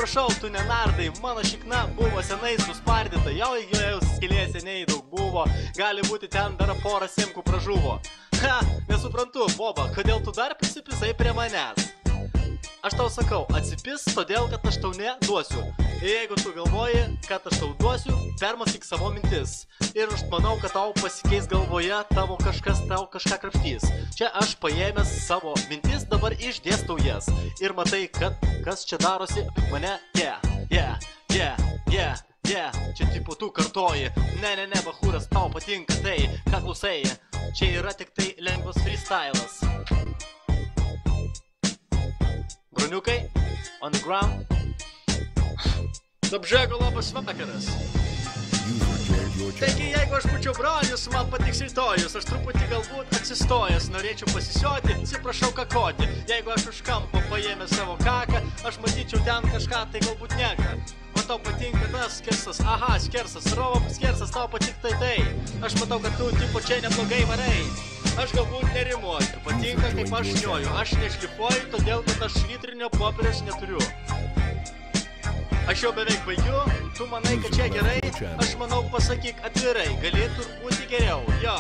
atsiprašau, tu nenardai, mano šikna buvo senai suspardyta, jau įgėjaus skilė seniai daug buvo, gali būti ten dar porą simkų pražuvo. Ha, nesuprantu, Boba, kodėl tu dar prisipisai prie manęs? Aš tau sakau, atsipis, todėl, kad aš tau neduosiu. Ir jeigu tu galvoji, kad aš tau duosiu, permąstyk savo mintis. Ir aš manau, kad tau pasikeis galvoje, tavo kažkas tau kažką krapštys. Čia aš paėmęs savo mintis, dabar išdėstau jas. Ir matai, kad kas čia darosi mane, yeah. Čia tipo tu kartoji. Ne, bachūras, tau patinka tai, ką klausai. Čia yra tik tai lengvas freestylas. Broniukai, on the ground. Dabžego labas vakaras. Taigi, jeigu aš būčiau bronius, man patiks rytojus. Aš truputį galbūt atsistojęs, norėčiau pasisioti, atsiprašau kakoti. Jeigu aš už kampo paėmę savo kaką, aš matyčiau ten kažką, tai galbūt neka. Man tau patinka tas skersas, aha, skersas, rovo skersas, tau patiktai tai. Aš matau, kad tu tipo čia neblogai varai. Aš galbūt nerimuoju, patinka kaip aš nioju, aš nešlifuoju, todėl kad aš švitrinio popieriaus neturiu. Aš jau beveik baigiu, tu manai, kad čia gerai, aš manau pasakyk atvirai, galėtų būti geriau, jo.